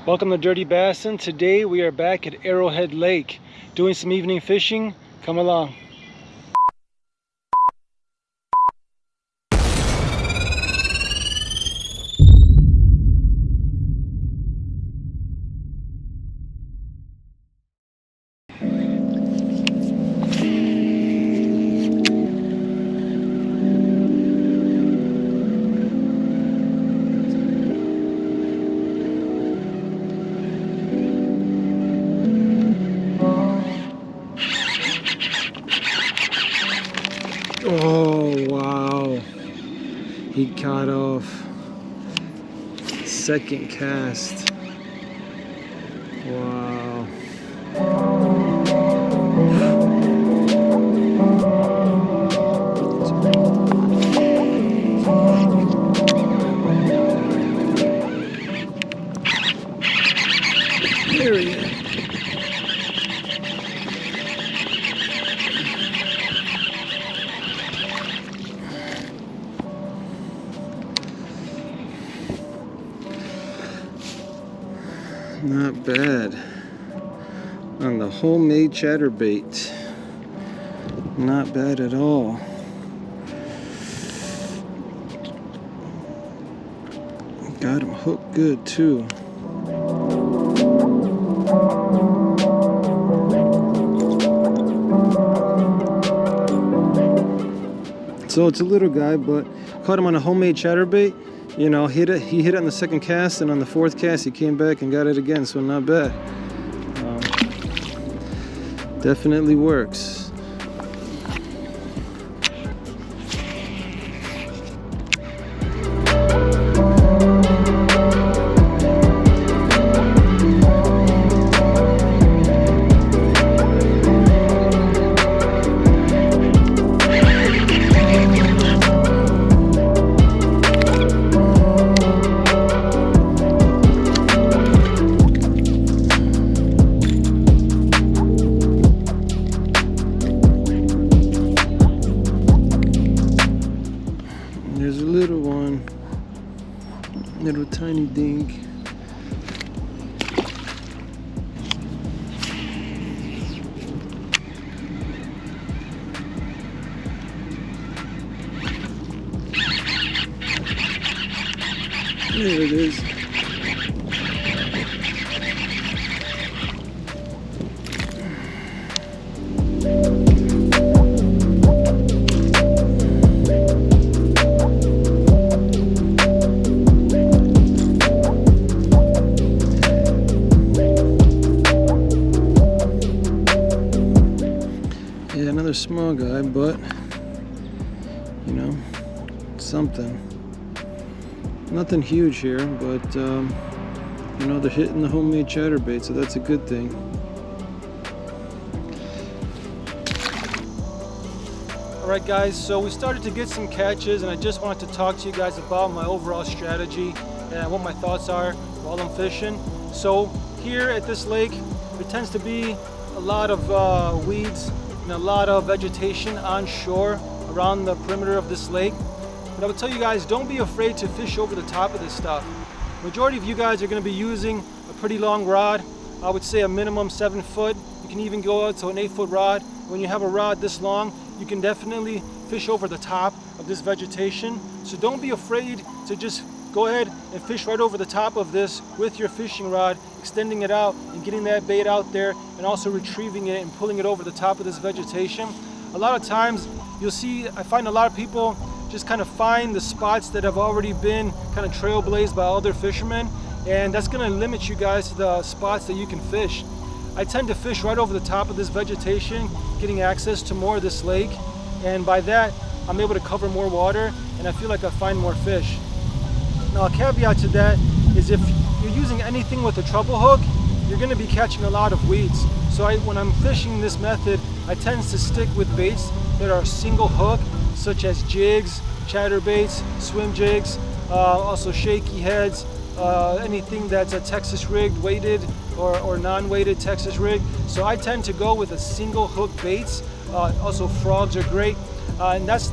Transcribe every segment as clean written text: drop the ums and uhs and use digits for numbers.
Welcome to Dirty Bassin. Today we are back at Arrowhead Lake doing some evening fishing. Come along. Oh wow, he caught off. Second cast. Wow. There he is. Not bad on the homemade chatterbait. Not bad at all. Got him hooked good too. So it's a little guy, but caught him on a homemade chatterbait. You know, he hit it on the second cast, and on the fourth cast he came back and got it again, so not bad. Definitely works. There's a little one, little tiny dink. There it is. Yeah, another small guy, but you know, something. Nothing huge here, but you know, they're hitting the homemade chatterbait, so that's a good thing. Alright guys, so we started to get some catches, and I just wanted to talk to you guys about my overall strategy and what my thoughts are while I'm fishing. So here at this lake, there tends to be a lot of weeds and a lot of vegetation on shore around the perimeter of this lake. But I would tell you guys, don't be afraid to fish over the top of this stuff. Majority of you guys are going to be using a pretty long rod. I would say a minimum 7 foot. You can even go out to an 8-foot rod. When you have a rod this long, you can definitely fish over the top of this vegetation. So don't be afraid to just go ahead and fish right over the top of this with your fishing rod, extending it out and getting that bait out there, and also retrieving it and pulling it over the top of this vegetation. A lot of times you'll see, I find a lot of people just kind of find the spots that have already been kind of trailblazed by other fishermen, and that's going to limit you guys to the spots that you can fish. I tend to fish right over the top of this vegetation, getting access to more of this lake, and by that I'm able to cover more water, and I feel like I find more fish. Now a caveat to that is if you're using anything with a treble hook, you're going to be catching a lot of weeds. So when I'm fishing this method, I tend to stick with baits that are single hook, such as jigs, chatterbaits, swim jigs, also shaky heads, anything that's a Texas rigged, weighted or non-weighted Texas rig. So I tend to go with a single hook baits. Also frogs are great, and that's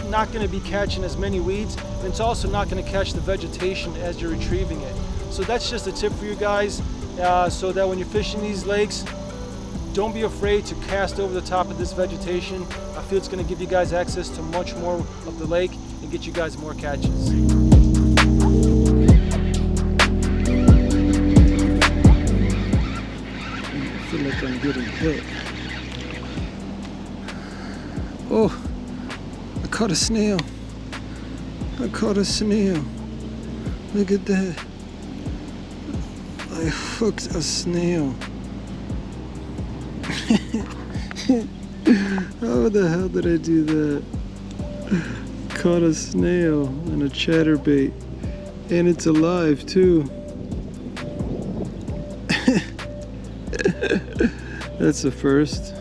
not going to be catching as many weeds, and it's also not going to catch the vegetation as you're retrieving it. So that's just a tip for you guys, so that when you're fishing these lakes, don't be afraid to cast over the top of this vegetation. I feel it's going to give you guys access to much more of the lake and get you guys more catches. I feel like I'm getting hit. Oh, I caught a snail. I caught a snail. Look at that. I hooked a snail. How the hell did I do that? Caught a snail and a chatterbait. And it's alive too. That's the first.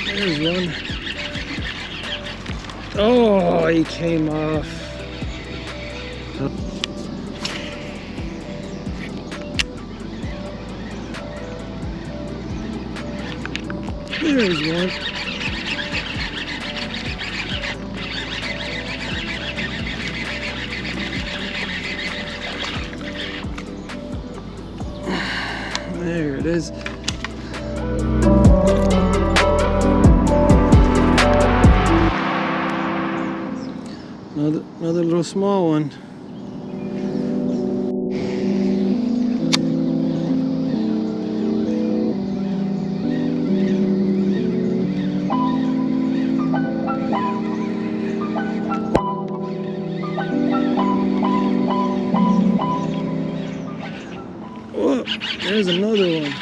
There's one. Oh, he came off. There's one. There it is. Another little small one. Oh, there's another one.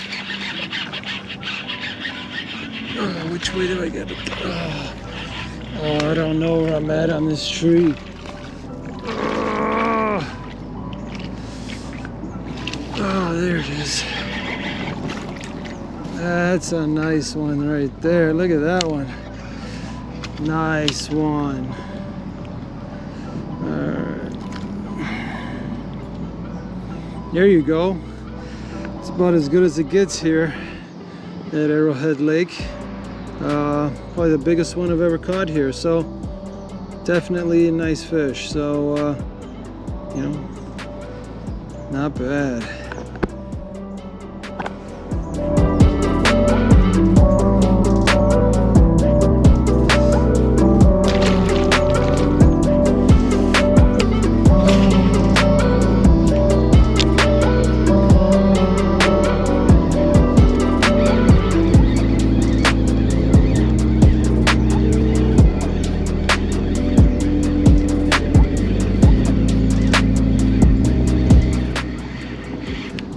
Oh, which way do I get it? Oh, I don't know where I'm at on this tree. Oh, there it is. That's a nice one right there. Look at that one. Nice one. Alright. There you go. It's about as good as it gets here at Arrowhead Lake. Probably the biggest one I've ever caught here, so definitely a nice fish. So you know, not bad.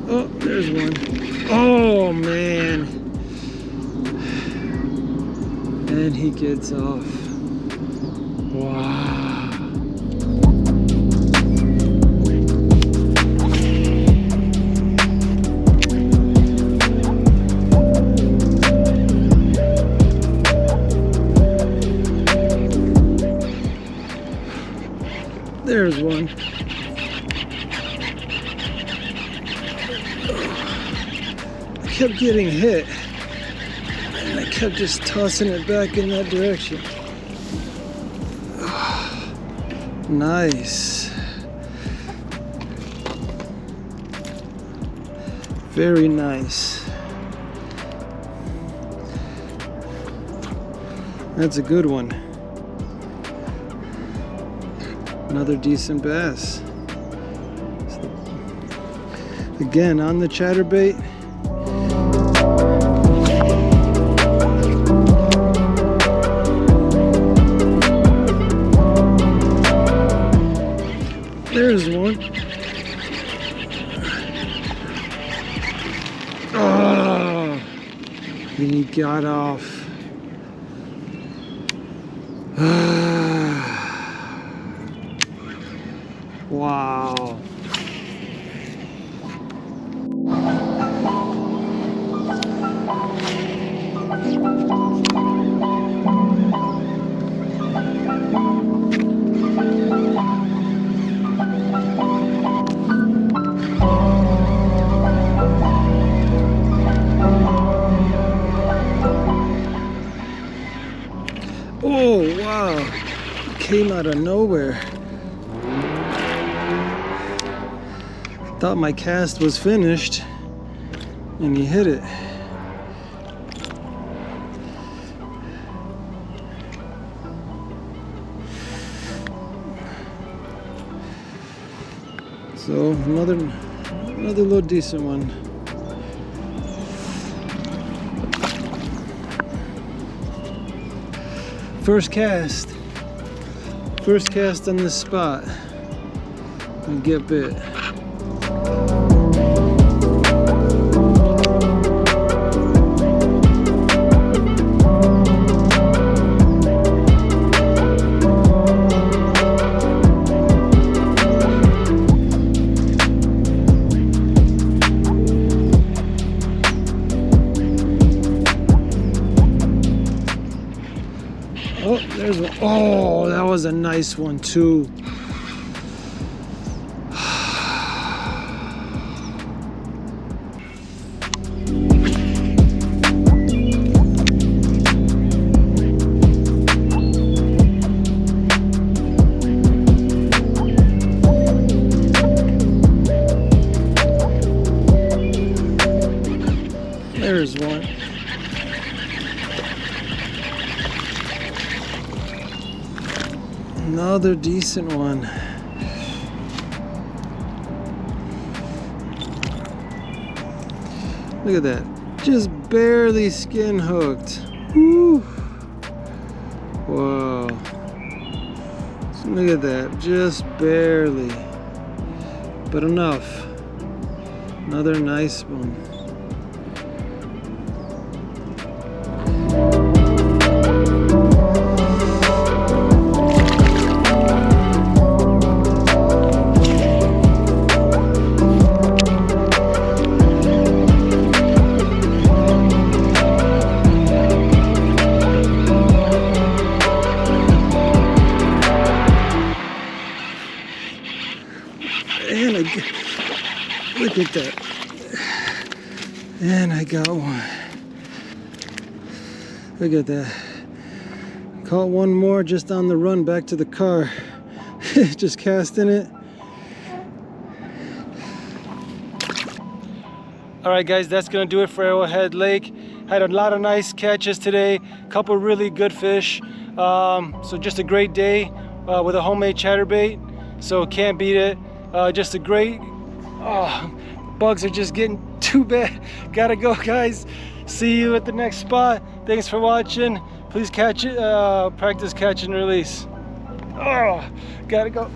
Oh, there's one. Oh, man. And he gets off. Wow. There's one. I kept getting hit, and I kept just tossing it back in that direction. Oh, nice. Very nice. That's a good one. Another decent bass. Again, on the chatterbait. There's one. Oh, and he got off. Wow. came out of nowhere. Thought my cast was finished, and he hit it. So another little decent one. First cast on this spot and get bit. Oh, there's one. Oh, that was a nice one too. There's one. Another decent one. Look at that. Just barely skin hooked. Woo. Whoa. So look at that. Just barely. But enough. Another nice one. And look at that. And I got one. Look at that. Caught one more just on the run back to the car. Just casting it. All right, guys, that's gonna do it for Arrowhead Lake. Had a lot of nice catches today. Couple really good fish. So just a great day with a homemade chatterbait. So can't beat it. Just a great, bugs are just getting too bad. Gotta go, guys. See you at the next spot. Thanks for watching. Please catch it, practice catch and release. Gotta go.